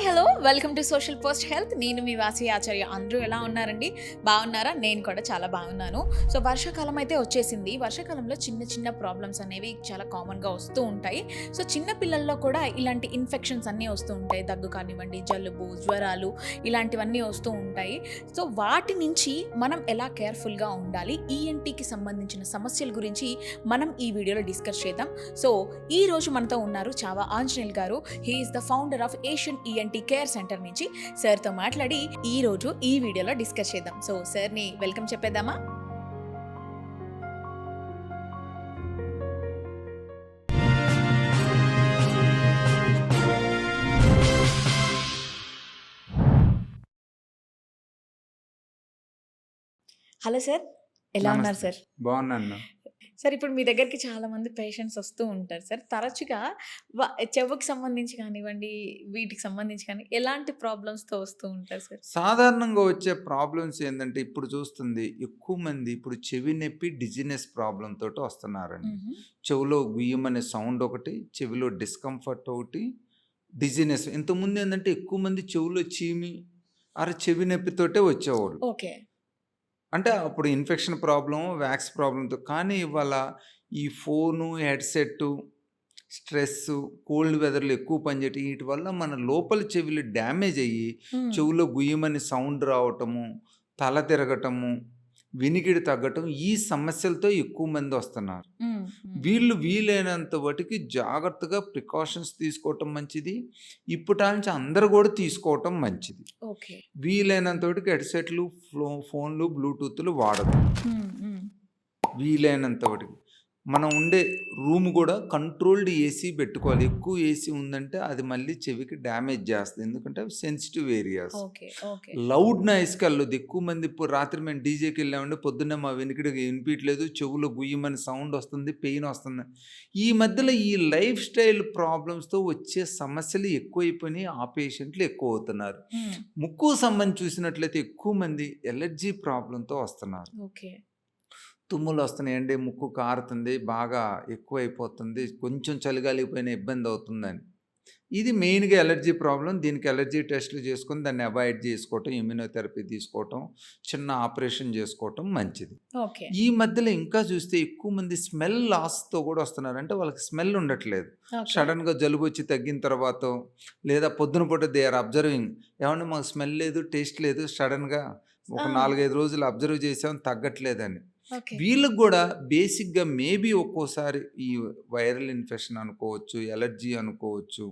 Hello! Welcome to social post health. నేను మీ వాసి ఆచార్య. అందరూ ఎలా ఉన్నారండి? బాగున్నారా? నేను కూడా చాలా బాగున్నాను. సో, వర్షాకాలం అయితే వచ్చేసింది. వర్షాకాలంలో చిన్న చిన్న ప్రాబ్లమ్స్ అనేవి చాలా కామన్‌గా వస్తూ ఉంటాయి. సో, చిన్న పిల్లల్లో కూడా ఇలాంటి ఇన్ఫెక్షన్స్ అన్నీ వస్తూ ఉంటాయి. దగ్గు కానివ్వండి, జలుబు, జ్వరాలు ఇలాంటివన్నీ వస్తూ ఉంటాయి. సో, వాటి నుంచి మనం ఎలా కేర్‌ఫుల్‌గా ఉండాలి? ఈఎన్‌టీకి సంబంధించిన సమస్యల గురించి మనం ఈ వీడియోలో డిస్కస్ చేద్దాం. సో, ఈరోజు మనతో ఉన్నారు చావా ఆంజనేయులు గారు. He is the founder of Asian ENT care centre నుంచి. సార్‌తో మాట్లాడి ఈరోజు ఈ వీడియోలో డిస్కస్ చేద్దాం. సో, సార్‌ని వెల్కమ్ చెప్పేద్దామా? Hello sir. ఎలా ఉన్నారు నమస్తే. సార్? బాగున్నాను. సార్, ఇప్పుడు మీ దగ్గరికి చాలామంది పేషెంట్స్ వస్తూ ఉంటారు సార్. తరచుగా వ చెవుకి సంబంధించి కానివ్వండి, వీటికి సంబంధించి కానీ ఎలాంటి ప్రాబ్లమ్స్‌తో వస్తూ ఉంటారు సార్? సాధారణంగా వచ్చే ప్రాబ్లమ్స్ ఏందంటే, ఇప్పుడు చూస్తుంది ఎక్కువ మంది ఇప్పుడు చెవి నొప్పి, డిజినెస్ ప్రాబ్లమ్ తోటి వస్తున్నారండి. హుహు. చెవిలో గుయ్యమనే సౌండ్ ఒకటి, చెవిలో డిస్కంఫర్ట్ ఒకటి, డిజినెస్. ఇంతకుముందు ఏందంటే ఎక్కువ మంది చెవిలో చీమి, చెవి నొప్పితోటే వచ్చేవాళ్ళు. ఓకే. అంటే అప్పుడు ఇన్ఫెక్షన్ ప్రాబ్లమ్, వ్యాక్స్ ప్రాబ్లమ్‌తో. కానీ ఇవాళ ఈ ఫోను, హెడ్‌సెట్టు, స్ట్రెస్సు, కోల్డ్ వెదర్‌లో ఎక్కువ పనిచేయటం ఈటి వల్ల మన లోపల చెవులు డ్యామేజ్ అయ్యి, హ్మ్. చెవులో గుయ్యమని సౌండ్ రావటము, తల తిరగటము, వినికిడి తగ్గటం ఈ సమస్యలతో ఎక్కువ మంది వస్తున్నారు. హ్మ్. హ్మ్. వీళ్ళు వీలైనంత మటికి జాగ్రత్తగా ప్రికాషన్స్ తీసుకోవటం మంచిది. ఇప్పటాల్నుంచి అందరూ గూడా తీసుకోవటం మంచిది. ఓకే. వీలైనంత వటికి హెడ్‌సెట్‌లు, ఫోన్‌లు, బ్లూటూత్‌లు వాడొద్దు. హ్మ్. హ్మ్. వీలైనంత వటికి. మనం ఉండే రూమ్ గూడా కంట్రోల్డ్ ఏసీ బెట్టుకోవాలి. ఎక్కువ ఏసీ ఉందంటే అది మళ్ళీ చెవికి డ్యామేజ్ జేస్తది. ఎందుకంటే అవి sensitive areas. Okay. Okay. Loud నాయిస్‌కెళ్ళొద్దు. ఎక్కువ మంది ఇప్పుడు రాత్రి మేము డీజేకెళ్ళామండి. పొద్దున్నే మా వినికిడికి వినిపియట్లేదు. చెవులో గుయ్యమని సౌండ్ ఒస్తుంది. పెయిన్ ఒస్తుంది. ఈ మధ్యలో ఈ లైఫ్ స్టైల్ ప్రాబ్లమ్స్‌తో వచ్చే సమస్యలు ఎక్కువైపోయినాయి. ఆ పేషెంట్లు ఎక్కువవుతున్నారు. హ్మ్. ముక్కు సంబంధించి చూసినట్లయితే ఎక్కువ మంది ఎలర్జీ ప్రాబ్లమ్‌తో వస్తున్నారు. ఓకే. తుమ్ములొస్తున్నాయండి, ముక్కు కారుతుంది, బాగా ఎక్కువైపోతుంది, కొంచెం చలిగాలిపోయినా ఇబ్బందవుతుందని. ఇది మెయిన్‌గా ఎలర్జీ ప్రాబ్లమ్. దీనికి ఎలర్జీ టెస్టులు చేసుకొని దాన్ని అవాయిడ్ చేసుకోవటం, ఇమ్యునోథెరపీ తీసుకోవటం, చిన్న ఆపరేషన్ చేసుకోవటం మంచిది. ఓకే. ఈ మధ్యలో ఇంకా చూస్తే ఎక్కువ మంది స్మెల్ లాస్‌తో గూడా వస్తున్నారు. అంటే వాళ్ళకి స్మెల్ ఉండట్లేదు. ఓకే. సడెన్‌గా జలుబొచ్చి తగ్గిన తర్వాతో, లేదా పొద్దున పూట దే ఆర్ అబ్జర్వింగ్. ఏవండీ మాకు స్మెల్ లేదు, టేస్ట్ లేదు. సడెన్‌గా ఒక ఆ! 4, 5 రోజులు అబ్జర్వ్ చేసాం తగ్గట్లేదని. ఓకే. వీళ్ళకి గూడా బేసిక్‌గా మేబీ ఒక్కోసారి ఈ వైరల్ ఇన్ఫెక్షన్ అనుకోవచ్చు, ఎలర్జీ అనుకోవచ్చు.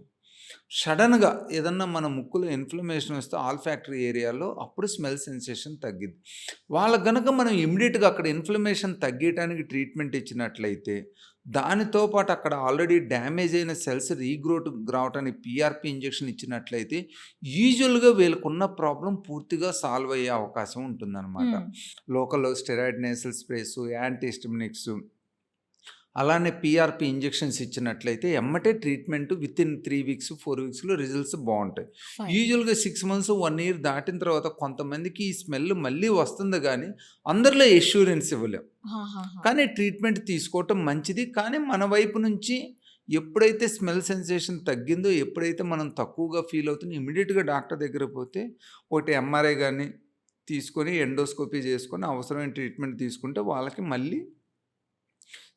సడెన్‌గా ఏదన్నా మన ముక్కులో ఇన్‌ఫ్లమేషన్ వస్తే ఆల్ఫాక్టరీ ఏరియాలో అప్పుడు స్మెల్ సెన్సేషన్ తగ్గిద్ది. వాళ్ళకి గనక మనం ఇమ్మీడియేట్‌గా అక్కడ ఇన్‌ఫ్లమేషన్ తగ్గీయటానికి ట్రీట్మెంట్ ఇచ్చినట్లయితే, దానితో పాటు అక్కడ ఆల్రెడీ డ్యామేజ్ అయిన సెల్స్ రీగ్రోత్ రావటానికి పీఆర్పీ ఇంజెక్షన్ ఇచ్చినట్లయితే, యూజువల్‌గా వీళ్ళకున్న ప్రాబ్లమ్ పూర్తిగా సాల్వ్ అయ్యే అవకాశం ఉంటుందనమాట. హ్మ్. లోకల్‌లో స్టెరాయిడ్ నేసల్ స్ప్రేసు, యాంటీ హిస్టమినిక్స్, అలానే పీఆర్‌పీ ఇంజెక్షన్స్ ఇచ్చినట్లయితే ఎమ్మటే ట్రీట్మెంట్ వితిన్ 3 వీక్స్, 4 వీక్స్‌లో రిజల్ట్స్ బావుంటాయి. ఫైన్. యూజువల్‌గా 6 మంత్స్, 1 ఇయర్ దాటిన తర్వాత కొంతమందికి ఈ స్మెల్ మళ్ళీ వస్తుంది గానీ, అందరిలో ఎష్యూరెన్స్ ఇవ్వలేం. ఆహాహా! కానీ ట్రీట్మెంట్ తీసుకోవటం మంచిది. కానీ మన వైపు నుంచి ఎప్పుడైతే స్మెల్ సెన్సేషన్ తగ్గిందో, ఎప్పుడైతే మనం తక్కువగా ఫీల్ అవుతుందో ఇమ్మీడియేట్‌గా డాక్టర్ దగ్గరికి పోతే, ఒకటి ఎంఆర్ఐ గాని తీసుకొని, ఎండోస్కోపీ చేసుకొని అవసరమైన ట్రీట్మెంట్ తీసుకుంటే వాళ్ళకి మళ్ళీ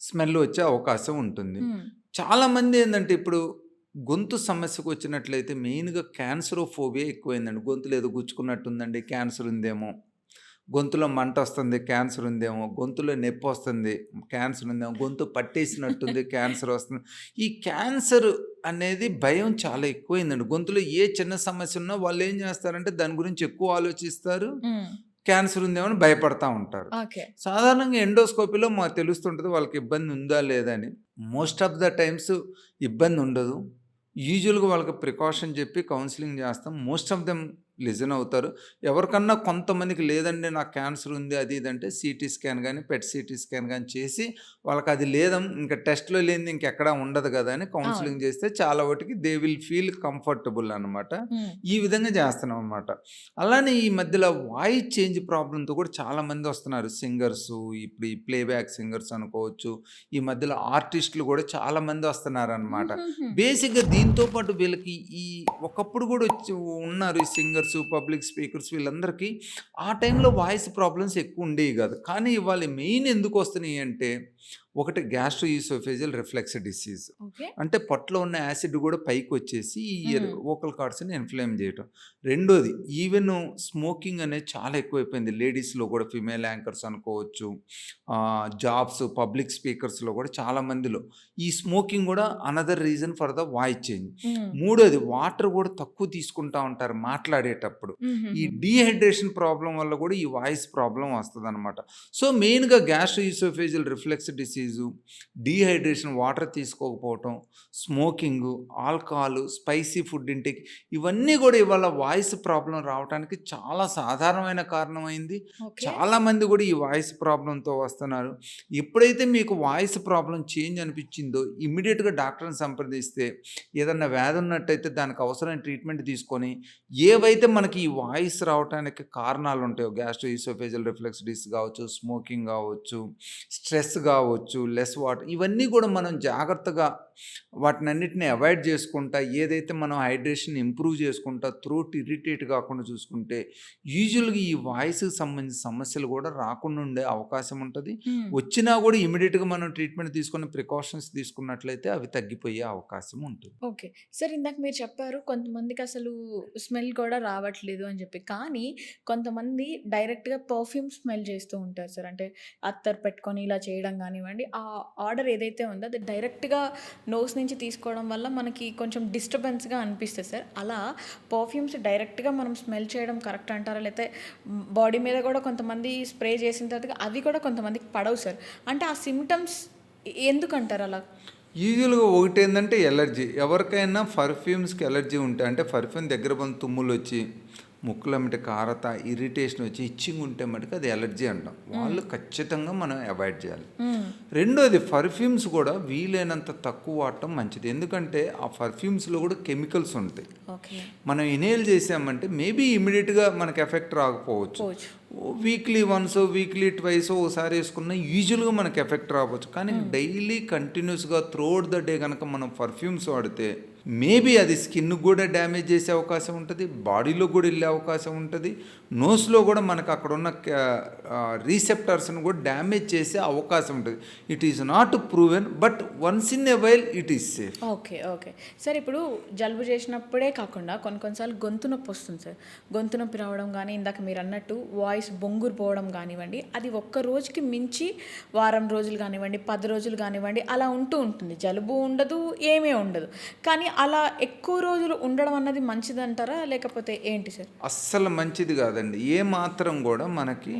స్మెల్ వచ్చే అవకాశం ఉంటుంది. హ్మ్. చాలామంది ఏందంటే ఇప్పుడు గొంతు సమస్యకొచ్చినట్లయితే మెయిన్‌గా క్యాన్సరోఫోబియా ఎక్కువైందండి. గొంతులో ఏదో గుచ్చుకున్నట్టుందండి, క్యాన్సర్ ఉందేమో, గొంతులో మంటొస్తుంది, క్యాన్సర్ ఉందేమో, గొంతులో నొప్పొస్తుంది, క్యాన్సర్ ఉందేమో, గొంతు పట్టేసినట్టుంది, క్యాన్సర్ వస్తుంది. ఈ క్యాన్సర్ అనేది భయం చాలా ఎక్కువైందండి. గొంతులో ఏ చిన్న సమస్య ఉన్నా వాళ్ళేం చేస్తారంటే దాని గురించి ఎక్కువ ఆలోచిస్తారు. హ్మ్. క్యాన్సర్ ఉందేమో అని భయపడతా ఉంటారు. ఓకే. సాధారణంగా ఎండోస్కోపీలో మాకు తెలుస్తుంటది వాళ్ళకి ఇబ్బంది ఉందా లేదా అని. మోస్ట్ ఆఫ్ ద టైమ్స్ ఇబ్బంది ఉండదు. యూజువల్‌గా వాళ్ళకి ప్రికాషన్ చెప్పి కౌన్సెలింగ్ చేస్తాం. మోస్ట్ ఆఫ్ దెమ్ లిజన్ అవుతారు. ఎవరికన్నా కొంతమందికి లేదండి నాకు క్యాన్సర్ ఉంది అది ఇది అంటే సీటీ స్కాన్ గానీ, పెట్ సీటీ స్కాన్ గానీ చేసి వాళ్ళకది ఇంకా టెస్ట్‌లో లేనిది ఇంకెక్కడా ఉండదు గదా! అని అవును. కౌన్సెలింగ్ చేస్తే చాలా వటికి దే విల్ ఫీల్ కంఫర్టబుల్ అనమాట. హ్మ్. ఈ విధంగా చేస్తున్నామనమాట. అలానే ఈ మధ్యలో వాయిస్ చేంజ్ ప్రాబ్లమ్‌తో కూడా చాలామంది వస్తున్నారు. సింగర్సు, ఇప్పుడు ఈ ప్లేబ్యాక్ సింగర్స్ అనుకోవచ్చు. ఈ మధ్యలో ఆర్టిస్టులు కూడా చాలామంది వస్తున్నారనమాట. హుహుహు. బేసిక్‌గా దీంతో పాటు వీళ్ళకి ఈ ఒకప్పుడు కూడా ఉన్నారు ఈ సింగర్సు, పబ్లిక్ స్పీకర్స్ వీళ్ళందరికీ ఆ టైంలో వాయిస్ ప్రాబ్లమ్స్ ఎక్కువుండేవి గాదు. కానీ ఇవాళ మెయిన్ ఎందుకొస్తున్నాయి అంటే, ఒకటి గ్యాస్ట్రోఈసోఫేజియల్ రిఫ్లెక్స్ డిసీజ్. ఓకే. అంటే పొట్టలో ఉన్న యాసిడ్ గూడా పైకొచ్చేసి ఈ హ్మ్. వోకల్ కార్డ్స్‌ని ఇన్‌ఫ్లేమ్ జేయటం. రెండోది ఈవెను స్మోకింగ్ అనేది చాలా ఎక్కువైపోయింది. లేడీస్‌లో కూడా ఫీమేల్ యాంకర్స్ అనుకోవచ్చు. జాబ్స్, పబ్లిక్ స్పీకర్స్‌లో కూడా చాలా మందిలో. ఈ స్మోకింగ్ గూడా another reason for the voice change. హ్మ్. మూడోది వాటర్ గూడా తక్కువ తీసుకుంటా ఉంటారు మాట్లాడేటప్పుడు. ఈ హుహుహు. డీహైడ్రేషన్ ప్రాబ్లమ్ వల్ల గూడా ఈ వాయిస్ ప్రాబ్లమ్ వస్తదనమాట. సో, మెయిన్‌గా gastroesophageal reflux disease, dehydration water తీసుకోకపోవటం, smoking, alcohol, spicy food intake ఇవన్నీ గూడా ఇవాళ వాయిస్ ప్రాబ్లమ్ రావటానికి చాలా సాధారణమైన కారణమైంది. ఓకే. చాలామంది గూడా ఈ వాయిస్ ప్రాబ్లమ్‌తో వస్తున్నారు. ఎప్పుడైతే మీకు వాయిస్ ప్రాబ్లమ్ చేంజ్ అనిపిచ్చిందో ఇమ్మీడియేట్‌గా డాక్టర్‌ని సంప్రదిస్తే ఏదన్నా వ్యాధి ఉన్నట్టయితే దానికి అవసరమైన ట్రీట్మెంట్ తీసుకొని, ఏవైతే మనకి ఈ వాయిస్ రావటానికి కారణాలుంటాయో గ్యాస్ట్రోఈసోఫేజియల్ రిఫ్లెక్స్ డిసీజ్ గావచ్చు, స్మోకింగ్ గావచ్చు, స్ట్రెస్ గావచ్చు, లెస్ వాటర్ ఇవన్నీ గూడా మనం జాగ్రత్తగా వాటినన్నిటిని అవాయిడ్ చేసుకుంటా, ఏదైతే మనం హైడ్రేషన్ ఇంప్రూవ్ చేసుకుంటా, థ్రోట్ ఇరిటేట్ కాకుండా చూసుకుంటే, యూజువల్‌గా ఈ వాయిస్‌కి సంబంధించిన సమస్యలు గూడా రాకుండా ఉండే అవకాశం ఉంటది. హ్మ్. వచ్చినా గూడా ఇమ్మీడియేట్‌గా మనం ట్రీట్మెంట్ తీసుకొని ప్రికాషన్స్ తీసుకున్నట్లయితే అవి తగ్గిపోయే అవకాశం ఉంటుంది. ఓకే. సార్ ఇందాక మీరు చెప్పారు కొంతమందికసలు స్మెల్ కూడా రావట్లేదు అని జెప్పి. కానీ కొంతమంది డైరెక్ట్‌గా పర్ఫ్యూమ్ స్మెల్ చేస్తూ ఉంటారు సార్. అంటే అత్తరు పెట్టుకొని ఇలా చేయడం గానివ్వండి, ఆ ఆర్డర్ ఏదైతే ఉందో అది డైరెక్ట్‌గా నోస్ నుంచి తీసుకోవడం వల్ల మనకి కొంచెం డిస్టర్బెన్స్‌గా అనిపిస్తది సార్. అలా పర్ఫ్యూమ్స్ డైరెక్ట్‌గా మనం స్మెల్ చేయడం కరెక్ట్ అంటారా? లేతే బాడీ మీద గూడా కొంతమంది స్ప్రే చేసిన తర్వాత అవి కూడా కొంతమందికి పడవు సార్. అంటే ఆ సింప్టమ్స్ ఎందుకంటారు అలా? యూజువల్‌గా ఒకటేందంటే ఎలర్జీ. ఎవరికైనా పర్ఫ్యూమ్స్‌కి ఎలర్జీ ఉంటే అంటే పర్ఫ్యూమ్ దగ్గర బందు తుమ్ములొచ్చి, ముక్కులెమ్మట కారత, ఇరిటేషన్ వచ్చి, ఇచ్చింగ్ ఉంటే మటుకు అది ఎలర్జీ అంటాం. వాళ్ళు ఖచ్చితంగా మనం అవాయిడ్ చేయాలి. హ్మ్. రెండోది పర్ఫ్యూమ్స్ కూడా వీలైనంత తక్కువ వాడటం మంచిది. ఎందుకంటే ఆ పర్ఫ్యూమ్స్‌లో కూడా కెమికల్స్ ఉంటాయి. ఓకే. మనం ఇన్హేల్ చేసామంటే మేబీ ఇమ్మీడియేట్‌గా మనకు ఎఫెక్ట్ రాకపోవచ్చు. పోవచ్చు. వీక్లీ వన్సో, వీక్లీ ట్వైసో ఓసారి వేసుకున్న యూజువల్‌గా మనకు ఎఫెక్ట్ రావచ్చు. కానీ డైలీ కంటిన్యూస్‌గా త్రూఅవుట్ ద డే గనక మనం పర్ఫ్యూమ్స్ వాడితే మేబీ అది స్కిన్‌కి కూడా డ్యామేజ్ చేసే అవకాశం ఉంటది. బాడీలో కూడా ఎళ్ళే అవకాశం ఉంటది. నోస్‌లో కూడా మనకు అక్కడున్న రిసెప్టర్స్‌ని కూడా డ్యామేజ్ చేసే అవకాశం ఉంటది. It is not proven but once in a while it is safe. Okay. Okay. Sir ఇప్పుడు జలుబు చేసినప్పుడే కాకుండా కొన్ని కొన్ని సార్లు గొంతు నొప్పి వస్తుంది సార్. గొంతు నొప్పి రావడం గానీ, ఇందాక మీరన్నట్టు వాయిస్ బొంగురు పోవడం గానివ్వండి, అది ఒక్క రోజుకి మించి వారం రోజులు గానివ్వండి, 10 రోజులు గానివ్వండి అలా ఉంటూ ఉంటుంది. జలుబు ఉండదు, ఏమీ ఉండదు. కానీ అలా ఎక్కువ రోజులు ఉండడం అన్నది మంచిదంటారా? లేకపోతే ఏంటి సార్? అస్సలు మంచిది కాదండి. ఏ మాత్రం కూడా మనకి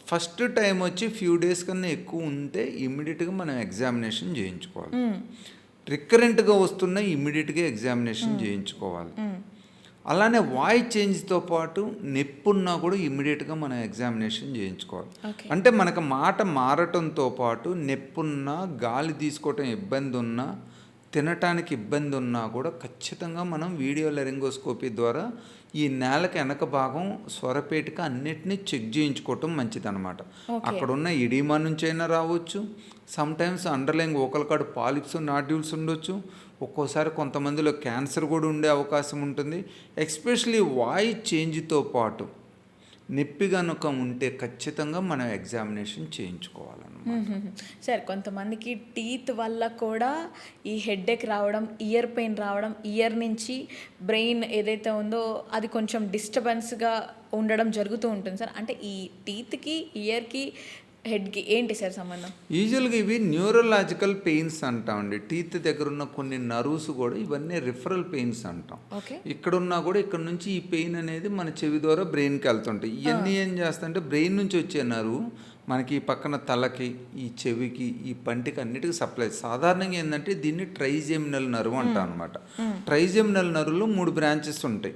ఫస్ట్ టైమ్ వచ్చి ఫ్యూ డేస్ కన్నా ఎక్కువ ఉంటే ఇమ్మీడియేట్‌గా మనం ఎగ్జామినేషన్ చేయించుకోవాలి. హ్మ్. రికరెంట్‌గా వస్తున్న ఇమ్మీడియేట్‌గా ఎగ్జామినేషన్ చేయించుకోవాలి. హ్మ్. అలానే వాయిస్ చేంజ్‌తో పాటు నొప్పున్నా కూడా ఇమ్మీడియేట్‌గా మనం ఎగ్జామినేషన్ చేయించుకోవాలి. ఓకే. అంటే మనకు మాట మారటంతో పాటు నొప్పున్నా, గాలి తీసుకోవటం ఇబ్బందున్నా, తినటానికి ఇబ్బందున్నా కూడా ఖచ్చితంగా మనం వీడియో లెరింగోస్కోపీ ద్వారా ఈ నేలకు వెనక భాగం, స్వరపేటిక అన్నిటిని చెక్ చేయించుకోవటం మంచిదనమాట. ఓకే. అక్కడున్న ఎడిమా నుంచైనా రావచ్చు. Sometimes underlying vocal cord polyps, nodules ఉండొచ్చు. ఒక్కోసారి కొంతమందిలో క్యాన్సర్ కూడా ఉండే అవకాశం ఉంటుంది. ఎస్పెషల్లీ వాయిస్ చేంజ్‌తో పాటు నొప్పి గనుక ఉంటే ఖచ్చితంగా మనం ఎగ్జామినేషన్ చేయించుకోవాలన్నమాట. హుహుహు. సార్ కొంతమందికి టీత్ వల్ల కూడా ఈ హెడ్‌ఏక్ రావడం, ఇయర్ పెయిన్ రావడం, ఇయర్ నుంచి బ్రెయిన్ ఏదైతే ఉందో అది కొంచెం డిస్టర్బెన్స్‌గా ఉండడం జరుగుతూ ఉంటుంది సార్. అంటే ఈ టీత్‌కి, ఇయర్‌కి, హెడ్‌కి ఏంటి సార్ సంబంధం? యూజువల్‌గా ఇవి న్యూరలాజికల్ పెయిన్స్ అంటామండి. టీత్ దగ్గర ఉన్న కొన్ని నర్వ్స్ కూడా ఇవన్నీ రిఫరల్ పెయిన్స్ అంటాం. ఓకే. ఇక్కడున్నా కూడా ఇక్కడ నుంచి ఈ పెయిన్ అనేది మన చెవి ద్వారా బ్రెయిన్‌కి వెళ్తుంటాయి. ఆ! ఇయన్నీ ఏం చేస్తాయంటే బ్రెయిన్ నుంచి వచ్చే నర్వ్ మనకి ఈ పక్కన తలకి, ఈ చెవికి, ఈ పంటికి అన్నిటికీ సప్లై. సాధారణంగా ఏంటంటే దీన్ని ట్రైజెమినల్ నర్వ్ అంటాం అనమాట. ట్రైజెమినల్ నర్వ్లో 3 బ్రాంచెస్ ఉంటాయి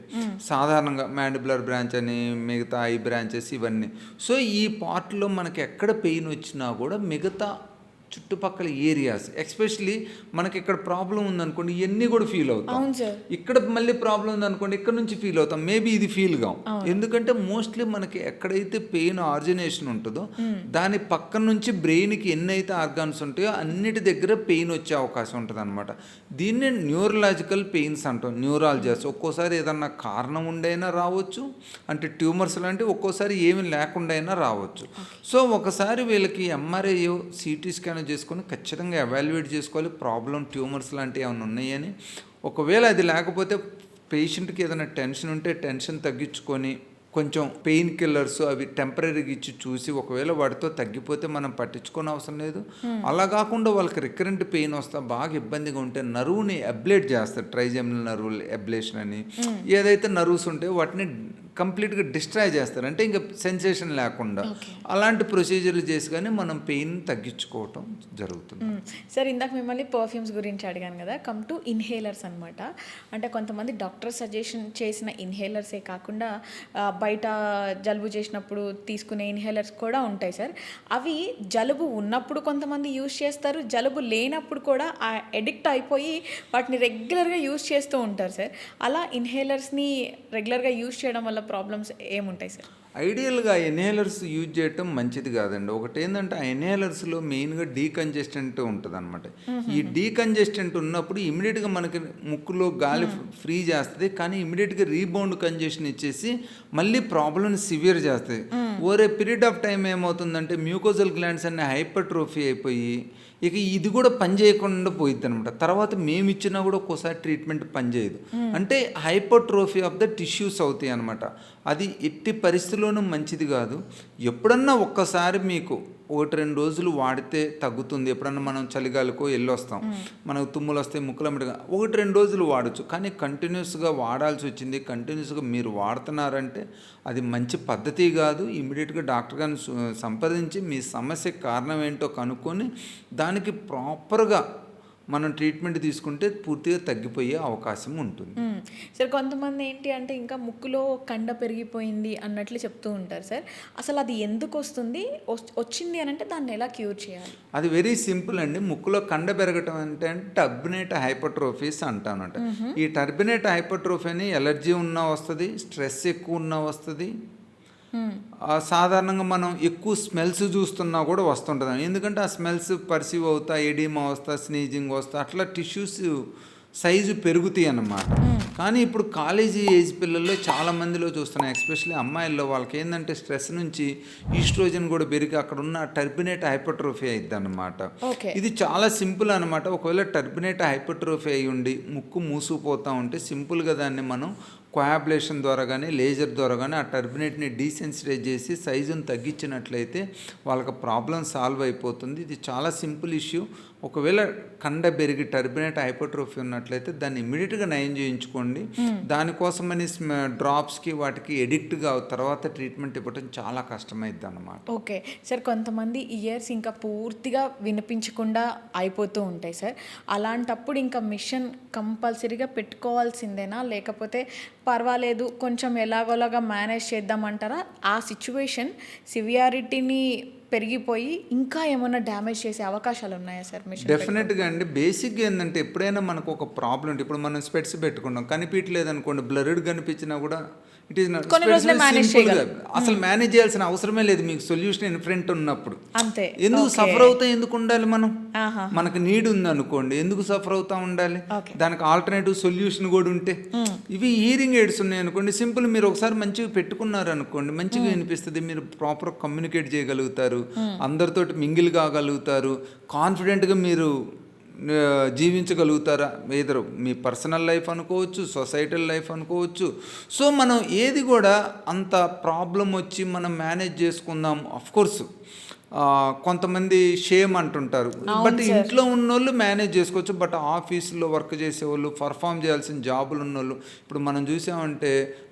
సాధారణంగా, మ్యాండిబులర్ బ్రాంచ్ అని, మిగతా ఐ బ్రాంచెస్ ఇవన్నీ. సో ఈ పార్ట్లో మనకి ఎక్కడ పెయిన్ వచ్చినా కూడా మిగతా చుట్టుపక్కల ఏరియాస్, ఎస్పెషలీ మనకి ఇక్కడ ప్రాబ్లం ఉందనుకోండి ఇవన్నీ కూడా ఫీల్ అవుతాం. ఇక్కడ మళ్ళీ ప్రాబ్లం ఉందనుకోండి ఇక్కడ నుంచి ఫీల్ అవుతాం. మేబీ ఇది ఫీల్ కాం, ఎందుకంటే మోస్ట్లీ మనకి ఎక్కడైతే పెయిన్ ఆరిజినేషన్ ఉంటుందో దాని పక్కన నుంచి బ్రెయిన్కి ఎన్నైతే ఆర్గాన్స్ ఉంటాయో అన్నిటి దగ్గర పెయిన్ వచ్చే అవకాశం ఉంటుంది అనమాట. దీన్నే న్యూరలాజికల్ పెయిన్స్ అంటాం, న్యూరాలజీస్. ఒక్కోసారి ఏదన్నా కారణం ఉండైనా రావచ్చు, అంటే ట్యూమర్స్ లాంటివి, ఒక్కోసారి ఏమి లేకుండా అయినా రావచ్చు. సో ఒకసారి వీళ్ళకి ఎంఆర్ఐ, సిటీ స్కాన్ చేసుకొని ఖచ్చితంగా ఎవాల్యుయేట్ చేసుకోవాలి ప్రాబ్లం ట్యూమర్స్ లాంటివి ఏమైనా ఉన్నాయని. ఒకవేళ అది లేకపోతే పేషెంట్కి ఏదైనా టెన్షన్ ఉంటే టెన్షన్ తగ్గించుకొని కొంచెం పెయిన్ కిల్లర్స్ అవి టెంపరీగా ఇచ్చి చూసి ఒకవేళ వాటితో తగ్గిపోతే మనం పట్టించుకోని అవసరం లేదు. అలా కాకుండా వాళ్ళకి రికరెంట్ పెయిన్ వస్తా బాగా ఇబ్బందిగా ఉంటే నరువుని అబ్లేట్ చేస్తారు, ట్రైజెమినల్ నర్వ్ అబ్లేషన్ అని. ఏదైతే నర్వ్స్ ఉంటాయో వాటిని కంప్లీట్గా డిస్ట్రాయ్ చేస్తారు, అంటే ఇంకా సెన్సేషన్ లేకుండా. అలాంటి ప్రొసీజర్లు చేసి కానీ మనం పెయిన్ తగ్గించుకోవటం జరుగుతుంది. సార్ ఇందాక మిమ్మల్ని పర్ఫ్యూమ్స్ గురించి అడిగాను కదా, కమ్ టు ఇన్హేలర్స్ అనమాట. అంటే కొంతమంది డాక్టర్ సజెషన్ చేసిన ఇన్హేలర్సే కాకుండా బయట జలుబు చేసినప్పుడు తీసుకునే ఇన్హేలర్స్ కూడా ఉంటాయి సార్. అవి జలుబు ఉన్నప్పుడు కొంతమంది యూజ్ చేస్తారు, జలుబు లేనప్పుడు కూడా ఎడిక్ట్ అయిపోయి వాటిని రెగ్యులర్గా యూజ్ చేస్తూ ఉంటారు సార్. అలా ఇన్హేలర్స్ని రెగ్యులర్గా యూజ్ చేయడం వల్ల ప్రాబ్లమ్స్ ఏముంటాయి సార్? ఐడియల్గా ఇన్హేలర్స్ యూజ్ చేయటం మంచిది కాదండి. ఒకటి ఏంటంటే ఆ ఇన్హేలర్స్లో మెయిన్గా డీకంజెస్టెంట్ ఉంటుంది అనమాట. ఈ డీకంజెస్టెంట్ ఉన్నప్పుడు ఇమీడియట్గా మనకి ముక్కులో గాలి ఫ్రీ చేస్తుంది, కానీ ఇమీడియట్గా రీబౌండ్ కంజెషన్ ఇచ్చేసి మళ్ళీ ప్రాబ్లమ్ని సివియర్ చేస్తుంది. Over a period of time ఏమవుతుందంటే మ్యూకోజల్ గ్లాండ్స్ అనే హైపర్ట్రోఫీ అయిపోయి ఇక ఇది కూడా పని చేయకుండా పోయిద్ది అనమాట. తర్వాత మేము ఇచ్చినా కూడా ఒక్కోసారి ట్రీట్మెంట్ పనిచేయదు, అంటే హైపర్ట్రోఫీ ఆఫ్ ద టిష్యూస్ అవుతాయి అనమాట. అది ఎట్టి పరిస్థితుల్లోనూ మంచిది కాదు. ఎప్పుడన్నా ఒక్కసారి మీకు 1-2 రోజులు వాడితే తగ్గుతుంది. ఎప్పుడన్నా మనం చలిగాలికో వెళ్ళొస్తాం, మనకు తుమ్ములు వస్తాయి, ముక్కులమ్మటిగా 1-2 రోజులు వాడచ్చు. కానీ కంటిన్యూస్గా వాడాల్సి వచ్చింది, కంటిన్యూస్గా మీరు వాడుతున్నారంటే అది మంచి పద్ధతి కాదు. ఇమీడియట్గా డాక్టర్ గారిని సంప్రదించి మీ సమస్యకి కారణం ఏంటో కనుక్కొని దానికి ప్రాపర్గా మనం ట్రీట్మెంట్ తీసుకుంటే పూర్తిగా తగ్గిపోయే అవకాశం ఉంటుంది. సార్ కొంతమంది ఏంటి అంటే ఇంకా ముక్కులో కండ పెరిగిపోయింది అన్నట్లు చెప్తూ ఉంటారు సార్. అసలు అది ఎందుకు వస్తుంది, వచ్చింది అని అంటే దాన్ని ఎలా క్యూర్ చేయాలి? అది వెరీ సింపుల్ అండి. ముక్కులో కండ పెరగటం అంటే టర్బినేట్ హైపర్ట్రోఫీస్ అంటానంట. ఈ టర్బినేట్ హైపర్ట్రోఫీని ఎలర్జీ ఉన్నా వస్తుంది, స్ట్రెస్ ఎక్కువ ఉన్నా వస్తుంది, సాధారణంగా మనం ఎక్కువ స్మెల్స్ చూస్తున్నా కూడా వస్తుంటుంది. ఎందుకంటే ఆ స్మెల్స్ పర్సీవ్ అవుతా, ఎడిమా వస్తా, స్నీజింగ్ వస్తా, అట్లా టిష్యూస్ సైజు పెరుగుతాయి అన్నమాట. కానీ ఇప్పుడు కాలేజీ ఏజ్ పిల్లల్లో చాలామందిలో చూస్తున్నాం, ఎస్పెషల్లీ అమ్మాయిల్లో, వాళ్ళకి ఏంటంటే స్ట్రెస్ నుంచి ఈస్ట్రోజన్ కూడా పెరిగి అక్కడ ఉన్న టర్బినేట్ హైపర్ట్రోఫీ అయింది అనమాట. ఇది చాలా సింపుల్ అనమాట. ఒకవేళ టర్బినేట్ హైపర్ట్రోఫీ అయి ఉండి ముక్కు మూసుకుపోతూ ఉంటే సింపుల్గా దాన్ని మనం కోయాబ్లేషన్ ద్వారా కానీ లేజర్ ద్వారా కానీ ఆ టర్బినేట్ని డీసెన్సిటైజ్ చేసి సైజును తగ్గించినట్లయితే వాళ్ళకి ప్రాబ్లం సాల్వ్ అయిపోతుంది. ఇది చాలా సింపుల్ ఇష్యూ. ఒకవేళ కండ పెరిగి టర్బినేట్ హైపర్ట్రోఫీ ఉన్నట్లయితే దాన్ని ఇమీడియట్గా నయం చేయించుకోండి. దానికోసమని డ్రాప్స్కి వాటికి ఎడిక్ట్గా తర్వాత ట్రీట్మెంట్ ఇవ్వడం చాలా కష్టమైద్ది అన్నమాట. ఓకే సార్, కొంతమంది ఇయర్స్ ఇంకా పూర్తిగా వినిపించకుండా అయిపోతూ ఉంటాయి సార్. అలాంటప్పుడు ఇంకా మిషన్ కంపల్సరీగా పెట్టుకోవాల్సిందేనా, లేకపోతే పర్వాలేదు కొంచెం ఎలాగోలాగా మేనేజ్ చేద్దామంటారా? ఆ సిచ్యువేషన్ సివియారిటీని పెరిగిపోయి ఇంకా ఏమైనా డ్యామేజ్ చేసే అవకాశాలు ఉన్నాయా సార్? డెఫినెట్గా అండి. బేసిక్గా ఏంటంటే ఎప్పుడైనా మనకు ఒక ప్రాబ్లం ఉంటుంది, ఇప్పుడు మనం స్పెట్స్ పెట్టుకున్నాం, కనిపించలేదు అనుకోండి, బ్లర్డ్ కనిపించినా కూడా ఇట్ ఈస్ అసలు మేనేజ్ చేయాల్సిన అవసరమే లేదు మీకు సొల్యూషన్ ఇన్ ఫ్రంట్ ఉన్నప్పుడు. అంతే. ఎందుకు సఫర్ అవుతా ఎందుకు ఉండాలి మనం? మనకు నీడ్ ఉంది అనుకోండి, ఎందుకు సఫర్ అవుతా ఉండాలి? దానికి ఆల్టర్నేటివ్ సొల్యూషన్ కూడా ఉంటే. ఇవి హీరింగ్ ఎయిడ్స్ ఉన్నాయి అనుకోండి, సింపుల్ మీరు ఒకసారి మంచిగా పెట్టుకున్నారు అనుకోండి, మంచిగా వినిపిస్తుంది, మీరు ప్రాపర్ కమ్యూనికేట్ చేయగలుగుతారు, అందరితోటి మింగిల్ కాగలుగుతారు, కాన్ఫిడెంట్గా మీరు జీవించగలుగుతారా. ఏదో మీ పర్సనల్ లైఫ్ అనుకోవచ్చు, సొసైటల్ లైఫ్ అనుకోవచ్చు. సో మనం ఏది కూడా అంత ప్రాబ్లం వచ్చి మనం మేనేజ్ చేసుకుందాం. అఫ్కోర్స్ కొంతమంది షేమ్ అంటుంటారు, బట్ ఇంట్లో ఉన్నోళ్ళు మేనేజ్ చేసుకోవచ్చు. బట్ ఆఫీసులో వర్క్ చేసేవాళ్ళు, పర్ఫామ్ చేయాల్సిన జాబులు ఉన్నోళ్ళు, ఇప్పుడు మనం చూసామంటే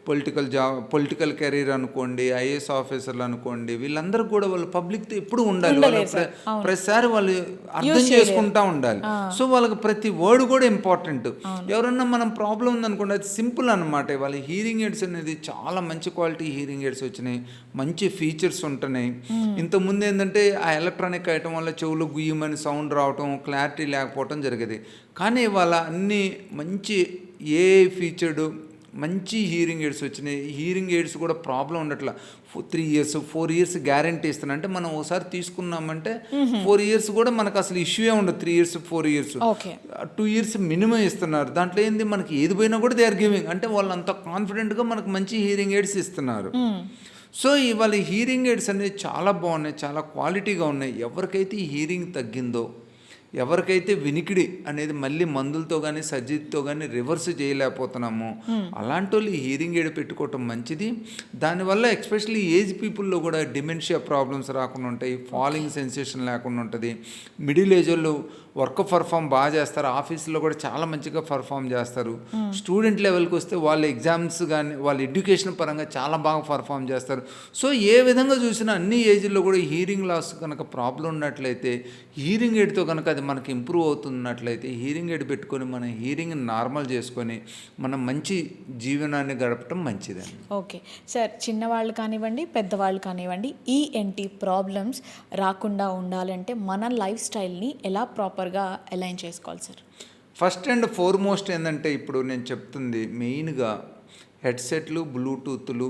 పొలిటికల్ కెరీర్ అనుకోండి, ఐఏఎస్ ఆఫీసర్లు అనుకోండి, వీళ్ళందరూ కూడా వాళ్ళు పబ్లిక్తో ఎప్పుడు ఉండాలి. ఉండలేరు సార్. అవును. ప్రతిసారి వాళ్ళు అర్థం యూజ్ చేయలేరు. చేసుకుంటా ఉండాలి. సో వాళ్ళకి ప్రతి వర్డ్ కూడా ఇంపార్టెంట్. ఎవరన్నా మనం ప్రాబ్లం ఉందనుకోండి, అది సింపుల్ అనమాట. వాళ్ళ హీరింగ్ ఎయిడ్స్ అనేది చాలా మంచి క్వాలిటీ హీరింగ్ ఎయిడ్స్ వచ్చినాయి, మంచి ఫీచర్స్ ఉంటున్నాయి. ఇంతకుముందు ఏంటంటే ఆ ఎలక్ట్రానిక్ ఐటమ్ వల్ల చెవులు గుయ్యమని సౌండ్ రావటం, క్లారిటీ లేకపోవటం జరిగేది. కానీ వాళ్ళ అన్ని మంచి ఏ ఫీచర్డ్ మంచి హీరింగ్ ఎయిడ్స్ వచ్చినాయి. హీరింగ్ ఎయిడ్స్ కూడా ప్రాబ్లం ఉండట్లా. 3 years 4 years గ్యారంటీ ఇస్తున్నా. అంటే మనం ఒకసారి తీసుకున్నామంటే 4 years కూడా మనకు అసలు ఇష్యూయే ఉండదు. 3 years 4 years okay. 2 years minimum ఇస్తున్నారు. దాంట్లో ఏంది మనకి ఏది పోయినా కూడా దే ఆర్ గివింగ్. అంటే వాళ్ళు అంత కాన్ఫిడెంట్గా మనకు మంచి హీరింగ్ ఎయిడ్స్ ఇస్తున్నారు. సో ఇవాళ హీరింగ్ ఎయిడ్స్ అనేది చాలా బాగున్నాయి, చాలా క్వాలిటీగా ఉన్నాయి. ఎవరికైతే ఈ హీరింగ్ తగ్గిందో, ఎవరికైతే వినికిడి అనేది మళ్ళీ మందులతో కానీ సర్జరీతో కానీ రివర్స్ చేయలేకపోతున్నామో అలాంటి వాళ్ళు ఈ హీరింగ్ ఎయిడ్ పెట్టుకోవటం మంచిది. దానివల్ల ఎస్పెషల్లీ ఏజ్ పీపుల్లో కూడా డిమెన్షియా ప్రాబ్లమ్స్ రాకుండా ఉంటాయి, ఫాలింగ్ సెన్సేషన్ లేకుండా ఉంటుంది. మిడిల్ ఏజ్ వాళ్ళు వర్క్ పర్ఫామ్ బాగా చేస్తారు, ఆఫీసులో కూడా చాలా మంచిగా పర్ఫామ్ చేస్తారు. స్టూడెంట్ లెవెల్కి వస్తే వాళ్ళ ఎగ్జామ్స్ కానీ వాళ్ళ ఎడ్యుకేషన్ పరంగా చాలా బాగా పర్ఫామ్ చేస్తారు. సో ఏ విధంగా చూసినా అన్ని ఏజ్లో కూడా హీరింగ్ లాస్ కనుక ప్రాబ్లం ఉన్నట్లయితే, హీరింగ్ ఎయిడ్తో కనుక అది మనకి ఇంప్రూవ్ అవుతున్నట్లయితే, హీరింగ్ ఎయిడ్ పెట్టుకొని మన హీరింగ్ నార్మల్ చేసుకొని మనం మంచి జీవనాన్ని గడపటం మంచిదండి. ఓకే సార్, చిన్నవాళ్ళు కానివ్వండి, పెద్దవాళ్ళు కానివ్వండి, ఈఎన్టీ ప్రాబ్లమ్స్ రాకుండా ఉండాలంటే మన లైఫ్ స్టైల్ని ఎలా ప్రాపర్గా అలైన్ చేసుకోవాలి సార్? ఫస్ట్ అండ్ ఫార్మోస్ట్ ఏంటంటే ఇప్పుడు నేను చెప్తుంది మెయిన్గా హెడ్సెట్లు, బ్లూటూత్లు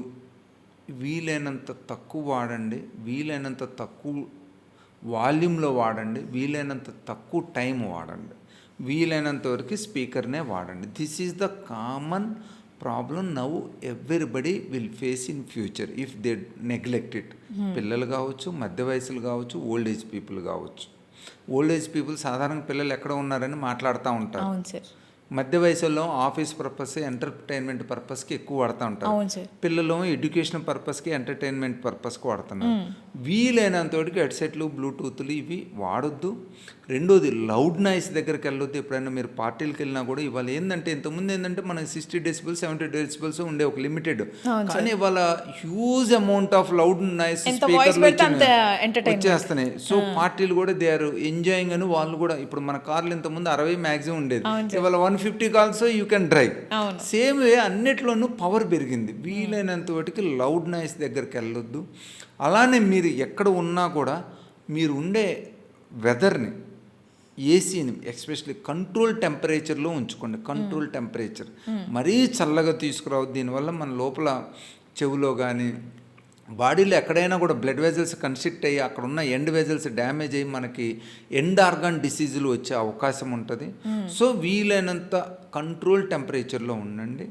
వీలైనంత తక్కువ వాడండి, వీలైనంత తక్కువ వాల్యూమ్లో వాడండి, వీలైనంత తక్కువ టైం వాడండి, వీలైనంత వరకు స్పీకర్నే వాడండి. This is the common problem now everybody will face in future if they neglect it. పిల్లలు కావచ్చు, మధ్య వయసులు కావచ్చు, ఓల్డ్ ఏజ్ పీపుల్ కావచ్చు. ఓల్డ్ ఏజ్ పీపుల్ సాధారణంగా పిల్లలు ఎక్కడ ఉన్నారని మాట్లాడుతూ ఉంటారు. అవును సార్. మధ్య వయసులో ఆఫీస్ పర్పస్, ఎంటర్టైన్మెంట్ పర్పస్కి ఎక్కువ వాడుతూ ఉంటారు. అవును సార్. పిల్లలు ఎడ్యుకేషన్ పర్పస్కి, ఎంటర్టైన్మెంట్ పర్పస్కి వాడుతున్నారు. వీలైనంత వరకు హెడ్సెట్లు, బ్లూటూత్లు ఇవి వాడొద్దు. రెండోది లౌడ్ నాయిస్ దగ్గరికి వెళ్ళొద్దు. ఎప్పుడైనా మీరు పార్టీలకు వెళ్ళినా కూడా ఇవాళ ఏంటంటే ఇంతకుముందు ఏంటంటే మనకి 60 decibels 70 decibels ఉండే ఒక లిమిటెడ్, కానీ ఇవాళ huge amount of loud noise వచ్చేస్తున్నాయి. సో పార్టీలు కూడా దే ఆర్ ఎంజాయింగ్ అని వాళ్ళు కూడా. ఇప్పుడు మన కార్లు ఇంతకుముందు 60 మ్యాక్సిమం ఉండేది, ఇవాళ 150 calls you can drive. Same way అన్నిట్లోనూ పవర్ పెరిగింది. వీలైనంత వాటికి లౌడ్ నాయిస్ దగ్గరికి వెళ్ళొద్దు. అలానే మీరు ఎక్కడ ఉన్నా కూడా మీరు ఉండే వెదర్ని, ఏసీని ఎస్పెషల్లీ కంట్రోల్ టెంపరేచర్లో ఉంచుకోండి. కంట్రోల్ టెంపరేచర్ మరీ చల్లగా తీసుకురావద్దు. దీనివల్ల మన లోపల చెవులో కానీ బాడీలో ఎక్కడైనా కూడా బ్లడ్ వెజల్స్ కన్స్ట్రిక్ట్ అయ్యి అక్కడ ఉన్న ఎండ్ వెజల్స్ డ్యామేజ్ అయ్యి మనకి ఎండ్ ఆర్గాన్ డిసీజులు వచ్చే అవకాశం ఉంటుంది. సో వీలైనంత కంట్రోల్ టెంపరేచర్లో ఉండండి.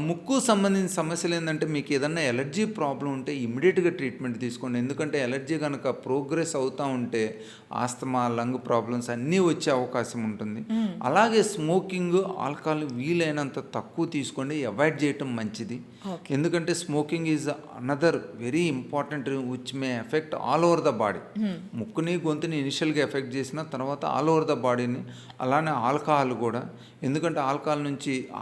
ముక్కు సంబంధించిన సమస్యలు ఏంటంటే మీకు ఏదన్నా ఎలర్జీ ప్రాబ్లం ఉంటే ఇమ్మీడియట్గా ట్రీట్మెంట్ తీసుకోండి. ఎందుకంటే ఎలర్జీ కనుక ప్రోగ్రెస్ అవుతూ ఉంటే ఆస్తమా, లంగ్ ప్రాబ్లమ్స్ అన్నీ వచ్చే అవకాశం ఉంటుంది. అలాగే స్మోకింగ్, ఆల్కహాల్ వీలైనంత తక్కువ తీసుకోండి, అవాయిడ్ చేయటం మంచిది. ఎందుకంటే smoking is another very important which may affect all over the body. ముక్కుని, గొంతుని ఇనిషియల్గా ఎఫెక్ట్ చేసిన తర్వాత ఆల్ ఓవర్ ద బాడీని. అలానే ఆల్కహాల్ కూడా, ఎందుకంటే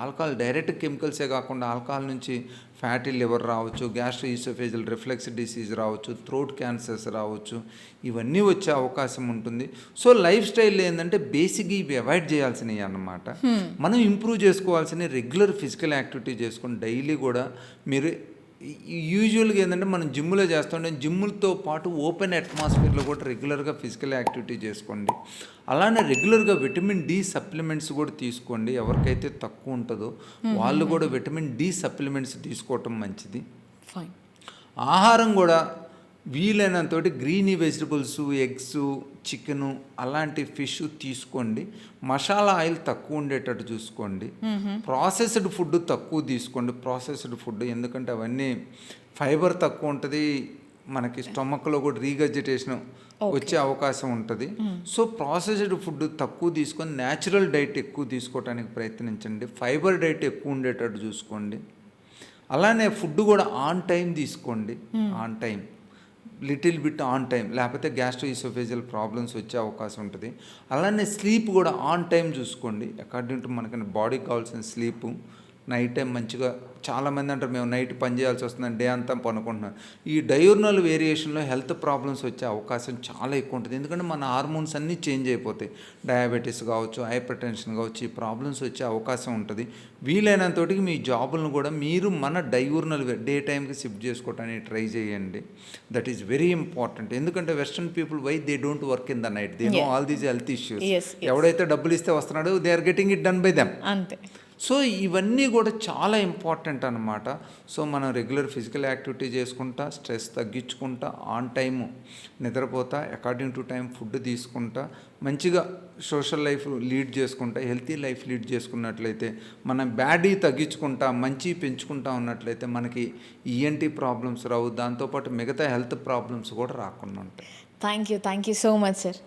ఆల్కహాల్ డైరెక్ట్ కెమికల్సే కాకుండా ఆల్కహాల్ నుంచి ఫ్యాటీ లివర్ రావచ్చు, గ్యాస్ట్రోఈసోఫేజియల్ రిఫ్లెక్స్ డిసీజ్ రావచ్చు, థ్రోట్ క్యాన్సర్స్ రావచ్చు, ఇవన్నీ వచ్చే అవకాశం ఉంటుంది. సో లైఫ్ స్టైల్ ఏంటంటే బేసిక్గా ఇవి అవాయిడ్ చేయాల్సినవి అన్నమాట. మనం ఇంప్రూవ్ చేసుకోవాల్సిన రెగ్యులర్ ఫిజికల్ యాక్టివిటీ చేసుకొని డైలీ కూడా మీరు యూజువల్గా ఏంటంటే మనం జిమ్లో చేస్తుంటే జిమ్లతో పాటు ఓపెన్ అట్మాస్ఫియర్లో కూడా రెగ్యులర్గా ఫిజికల్ యాక్టివిటీ చేసుకోండి. అలానే రెగ్యులర్గా విటమిన్ డి సప్లిమెంట్స్ కూడా తీసుకోండి. ఎవరికైతే తక్కువ ఉంటుందో వాళ్ళు కూడా విటమిన్ డి సప్లిమెంట్స్ తీసుకోవటం మంచిది. ఆహారం కూడా వీలైనంత గ్రీనీ వెజిటబుల్స్, ఎగ్స్, చికెను, అలాంటి ఫిష్ తీసుకోండి. మసాలా ఆయిల్ తక్కువ ఉండేటట్టు చూసుకోండి. ప్రాసెస్డ్ ఫుడ్ తక్కువ తీసుకోండి. ప్రాసెస్డ్ ఫుడ్ ఎందుకంటే అవన్నీ ఫైబర్ తక్కువ ఉంటుంది, మనకి స్టమక్లో కూడా రీగజిటేషన్ వచ్చే అవకాశం ఉంటుంది. సో ప్రాసెస్డ్ ఫుడ్ తక్కువ తీసుకొని న్యాచురల్ డైట్ ఎక్కువ తీసుకోవడానికి ప్రయత్నించండి. ఫైబర్ డైట్ ఎక్కువ ఉండేటట్టు చూసుకోండి. అలానే ఫుడ్ కూడా ఆన్ టైం తీసుకోండి. On time, little bit on time, లేకపోతే గ్యాస్ట్రోఈసోఫేజియల్ ప్రాబ్లమ్స్ వచ్చే అవకాశం ఉంటుంది. అలానే స్లీప్ కూడా ఆన్ టైం చూసుకోండి. అకార్డింగ్ టు మనకి బాడీకి కావాల్సిన స్లీపు నైట్ టైం మంచిగా చాలామంది అంటారు మేము నైట్ పని చేయాల్సి వస్తుందని డే అంతా పనుకుంటున్నారు. ఈ డయూర్నల్ వేరియేషన్లో హెల్త్ ప్రాబ్లమ్స్ వచ్చే అవకాశం చాలా ఎక్కువ ఉంటుంది. ఎందుకంటే మన హార్మోన్స్ అన్నీ చేంజ్ అయిపోతాయి. డయాబెటీస్ కావచ్చు, హైపర్ టెన్షన్ కావచ్చు, ఈ ప్రాబ్లమ్స్ వచ్చే అవకాశం ఉంటుంది. వీలైనంతోటికి మీ జాబులను కూడా మీరు మన డయూర్నల్ డే టైంకి షిఫ్ట్ చేసుకోవడానికి ట్రై చేయండి. That is very important. ఎందుకంటే western people why they don't work in the night, they know all these health issues. ఎవడైతే డబ్బులు ఇస్తే వస్తున్నాడో they are getting it done by them. అంతే. సో ఇవన్నీ కూడా చాలా ఇంపార్టెంట్ అనమాట. సో మనం రెగ్యులర్ ఫిజికల్ యాక్టివిటీ చేసుకుంటా, స్ట్రెస్ తగ్గించుకుంటా, ఆన్ టైము నిద్రపోతా, అకార్డింగ్ టు టైం ఫుడ్ తీసుకుంటా, మంచిగా సోషల్ లైఫ్ లీడ్ చేసుకుంటా, హెల్తీ లైఫ్ లీడ్ చేసుకున్నట్లయితే, మన బ్యాడీ తగ్గించుకుంటా, మంచి పెంచుకుంటా ఉన్నట్లయితే మనకి ఈఎన్టీ ప్రాబ్లమ్స్ రావు. దాంతోపాటు మిగతా హెల్త్ ప్రాబ్లమ్స్ కూడా రాకుండా ఉంటాయి. Thank you so much sir.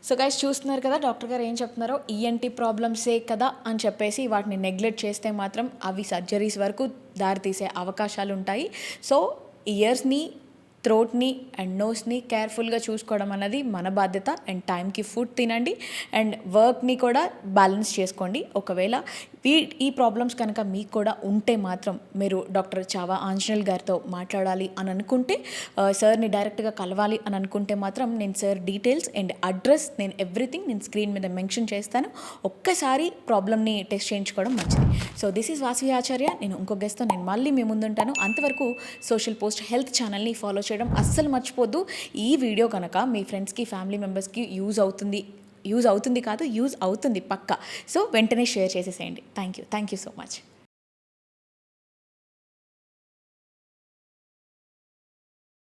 So guys చూస్తున్నారు కదా డాక్టర్ గారు ఏం చెప్తున్నారో, ఈఎన్టీ ప్రాబ్లమ్సే కదా అని చెప్పేసి వాటిని నెగ్లెక్ట్ చేస్తే మాత్రం అవి సర్జరీస్ వరకు దారితీసే అవకాశాలు ఉంటాయి. సో ఇయర్స్ని, థ్రోట్ని అండ్ నోస్ని కేర్ఫుల్గా చూసుకోవడం అన్నది మన బాధ్యత. అండ్ టైంకి ఫుడ్ తినండి అండ్ వర్క్ని కూడా బ్యాలెన్స్ చేసుకోండి. ఒకవేళ ఈ ప్రాబ్లమ్స్ కనుక మీకు కూడా ఉంటే మాత్రం మీరు డాక్టర్ చావా ఆంజనేయులు గారితో మాట్లాడాలి అని అనుకుంటే, సార్ని డైరెక్ట్గా కలవాలి అని అనుకుంటే మాత్రం నేను సార్ డీటెయిల్స్ అండ్ అడ్రస్ నేను ఎవ్రీథింగ్ నేను స్క్రీన్ మీద మెన్షన్ చేస్తాను. ఒక్కసారి ప్రాబ్లమ్ని టెస్ట్ చేయించుకోవడం మంచిది. సో దిస్ ఈజ్ వాసవి ఆచార్య. నేను ఇంకో గెస్ట్తో నేను మళ్ళీ మీ ముందుంటాను. అంతవరకు సోషల్ పోస్ట్ హెల్త్ ఛానల్ని ఫాలో చేయడం అస్సలు మర్చిపోద్దు. ఈ వీడియో కనుక మీ ఫ్రెండ్స్కి, ఫ్యామిలీ మెంబర్స్కి యూజ్ అవుతుంది పక్కా. సో వెంటనే షేర్ చేసేసేయండి. Thank you so much.